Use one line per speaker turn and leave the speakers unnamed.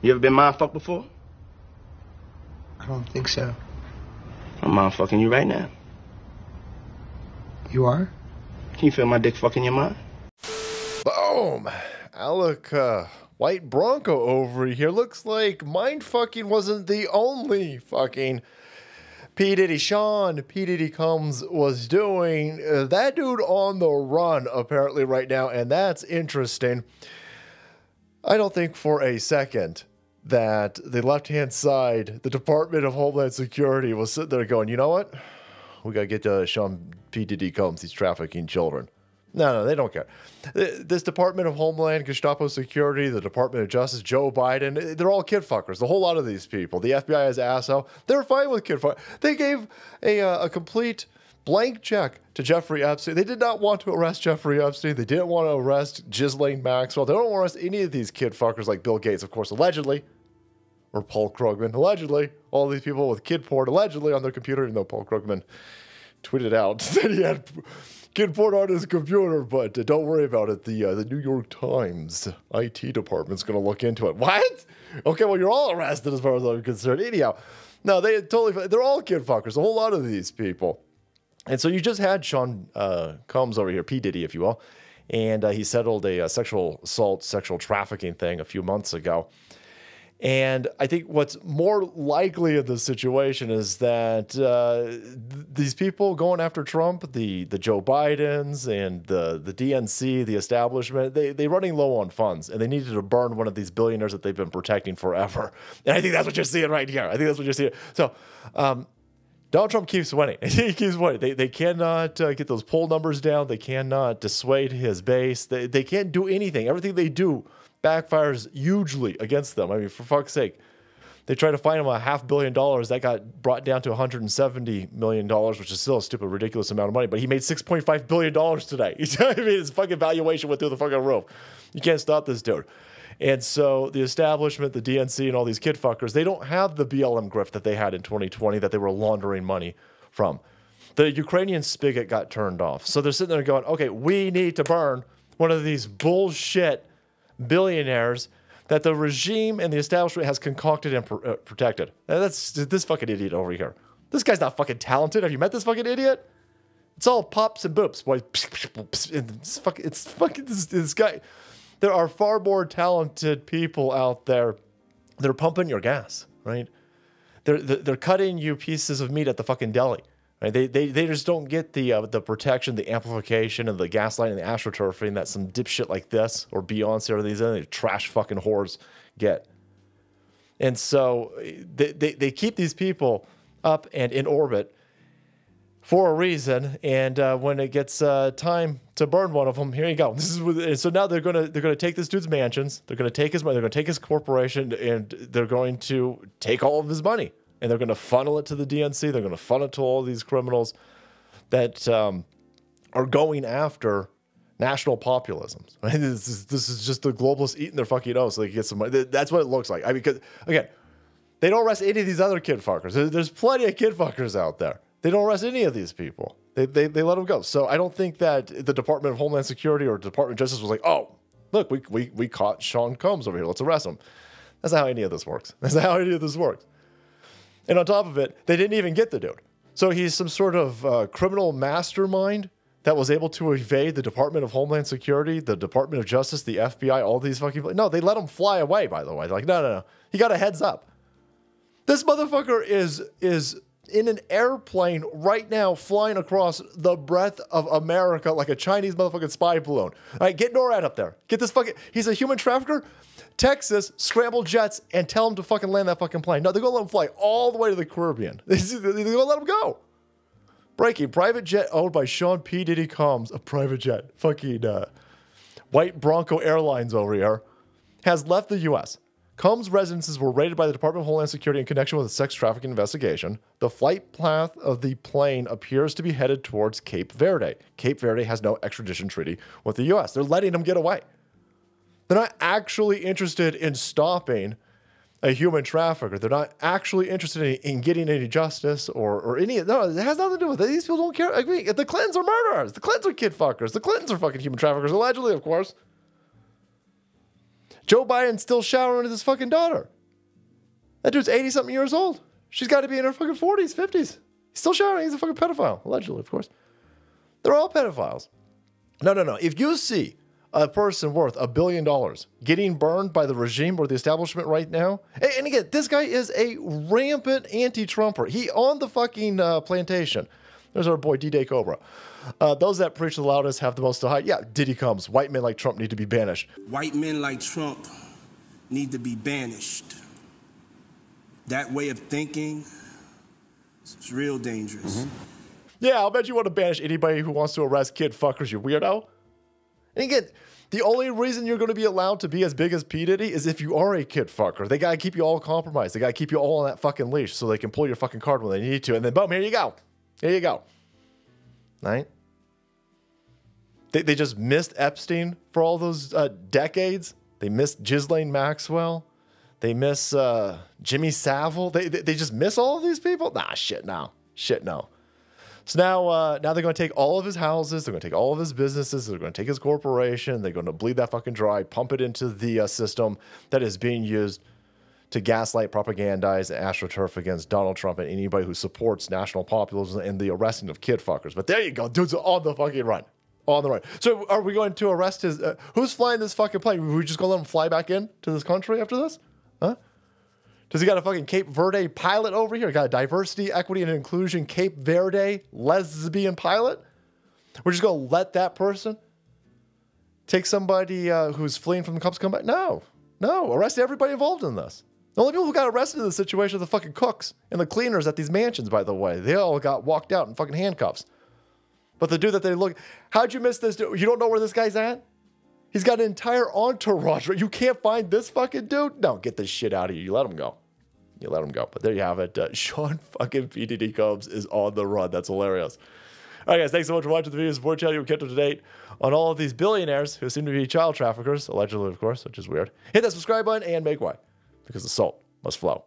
You ever been mind fucked before?
I don't think so.
I'm mind fucking you right now.
You are?
Can you feel my dick fucking your mind?
Boom! Alec White Bronco over here. Looks like mind fucking wasn't the only fucking P. Diddy Sean P. Diddy Combs was doing. That dude on the run apparently right now, and that's interesting. I don't think for a second that the left-hand side, the Department of Homeland Security, was sitting there going, you know what? We got to get Sean P. Diddy Combs. He's trafficking children. No, they don't care. This Department of Homeland, Gestapo Security, the Department of Justice, Joe Biden, they're all kid fuckers. The whole lot of these people. The FBI has ASO. They're fine with kid fuckers. They gave a complete blank check to Jeffrey Epstein. They did not want to arrest Jeffrey Epstein. They didn't want to arrest Ghislaine Maxwell. They don't want to arrest any of these kid fuckers like Bill Gates, of course, allegedly. Or Paul Krugman, allegedly. All these people with kid porn, allegedly, on their computer. Even though Paul Krugman tweeted out that he had kid porn on his computer, but don't worry about it. The New York Times IT department's going to look into it. What? Okay, well, you're all arrested as far as I'm concerned. Anyhow, no, they're all kid fuckers, a whole lot of these people. And so you just had Sean Combs over here, P. Diddy, if you will, and he settled a sexual assault, sexual trafficking thing a few months ago. And I think what's more likely in this situation is that these people going after Trump, the Joe Bidens and the DNC, the establishment, they're running low on funds, and they needed to burn one of these billionaires that they've been protecting forever. And I think that's what you're seeing right here. I think that's what you're seeing. So Donald Trump keeps winning. He keeps winning. They cannot get those poll numbers down. They cannot dissuade his base. They can't do anything. Everything they do backfires hugely against them. I mean, for fuck's sake. They tried to fine him $500 million. That got brought down to $170 million, which is still a stupid, ridiculous amount of money. But he made $6.5 billion today. I mean, his fucking valuation went through the fucking roof. You can't stop this dude. And so the establishment, the DNC, and all these kid fuckers, they don't have the BLM grift that they had in 2020 that they were laundering money from. The Ukrainian spigot got turned off. So they're sitting there going, okay, we need to burn one of these bullshit billionaires that the regime and the establishment has concocted and protected. And that's this fucking idiot over here. This guy's not fucking talented. Have you met this fucking idiot? It's all pops and boops, boy. It's fucking this guy. There are far more talented people out there. They're pumping your gas, right? They're cutting you pieces of meat at the fucking deli. Right? They just don't get the protection, the amplification, and the gaslighting, and the astroturfing that some dipshit like this or Beyonce or these other trash fucking whores get. And so they keep these people up and in orbit for a reason. And when it gets time to burn one of them, here you go. So now they're gonna take this dude's mansions. They're gonna take his money. They're gonna take his corporation, and they're going to take all of his money. And they're going to funnel it to the DNC. They're going to funnel it to all these criminals that are going after national populism. Right? This is just the globalists eating their fucking nose so they can get some money. That's what it looks like. I mean, because, again, they don't arrest any of these other kid fuckers. There's plenty of kid fuckers out there. They don't arrest any of these people. They let them go. So I don't think that the Department of Homeland Security or Department of Justice was like, oh, look, we caught Sean Combs over here. Let's arrest him. That's not how any of this works. And on top of it, they didn't even get the dude. So he's some sort of criminal mastermind that was able to evade the Department of Homeland Security, the Department of Justice, the FBI, all these fucking... No, they let him fly away, by the way. They're like, no. He got a heads up. This motherfucker is in an airplane right now flying across the breadth of America like a Chinese motherfucking spy balloon. All right, get NORAD up there. Get this fucking... He's a human trafficker? Texas, scramble jets, and tell him to fucking land that fucking plane. No, they're going to let him fly all the way to the Caribbean. They're going to let him go. Breaking, private jet owned by Sean P. Diddy Combs, a private jet, fucking White Bronco Airlines over here, has left the U.S. Combs' residences were raided by the Department of Homeland Security in connection with a sex trafficking investigation. The flight path of the plane appears to be headed towards Cape Verde. Cape Verde has no extradition treaty with the U.S. They're letting him get away. They're not actually interested in stopping a human trafficker. They're not actually interested in getting any justice or any... No, it has nothing to do with it. These people don't care. I mean, the Clintons are murderers. The Clintons are kid fuckers. The Clintons are fucking human traffickers, allegedly, of course. Joe Biden's still showering with his fucking daughter. That dude's 80-something years old. She's got to be in her fucking 40s, 50s. He's still showering. He's a fucking pedophile. Allegedly, of course. They're all pedophiles. No. If you see a person worth $1 billion getting burned by the regime or the establishment right now, and again, this guy is a rampant anti-Trumper. He on the fucking plantation. There's our boy D-Day Cobra. Those that preach the loudest have the most to hide. Yeah, Diddy comes. White men like Trump need to be banished.
White men like Trump need to be banished. That way of thinking is real dangerous.
Yeah, I'll bet you want to banish anybody who wants to arrest kid fuckers, you weirdo. And again, the only reason you're going to be allowed to be as big as P. Diddy is if you are a kid fucker. They got to keep you all compromised. They got to keep you all on that fucking leash so they can pull your fucking card when they need to. And then boom, here you go. Here you go. Right? They just missed Epstein for all those decades. They missed Ghislaine Maxwell. They miss Jimmy Savile. They just miss all of these people? Nah, shit, no. Shit, no. So now they're going to take all of his houses. They're going to take all of his businesses. They're going to take his corporation. They're going to bleed that fucking dry, pump it into the system that is being used to gaslight, propagandize, and astroturf against Donald Trump and anybody who supports national populism and the arresting of kid fuckers. But there you go. Dude's on the fucking run. On the run. So are we going to arrest his... who's flying this fucking plane? Are we just going to let him fly back in to this country after this? Huh? Does he got a fucking Cape Verde pilot over here? Got a diversity, equity, and inclusion Cape Verde lesbian pilot? We're just going to let that person take somebody who's fleeing from the cops come back? No. Arrest everybody involved in this. The only people who got arrested in this situation are the fucking cooks and the cleaners at these mansions, by the way. They all got walked out in fucking handcuffs. But the dude that they look... How'd you miss this dude? You don't know where this guy's at? He's got an entire entourage. You can't find this fucking dude? No, get this shit out of here. You let him go. You let him go. But there you have it. Sean fucking P. Diddy Combs is on the run. That's hilarious. All right, guys. Thanks so much for watching the video. Support channel. You'll kept up to date on all of these billionaires who seem to be child traffickers, allegedly, of course, which is weird. Hit that subscribe button and make way, because the salt must flow.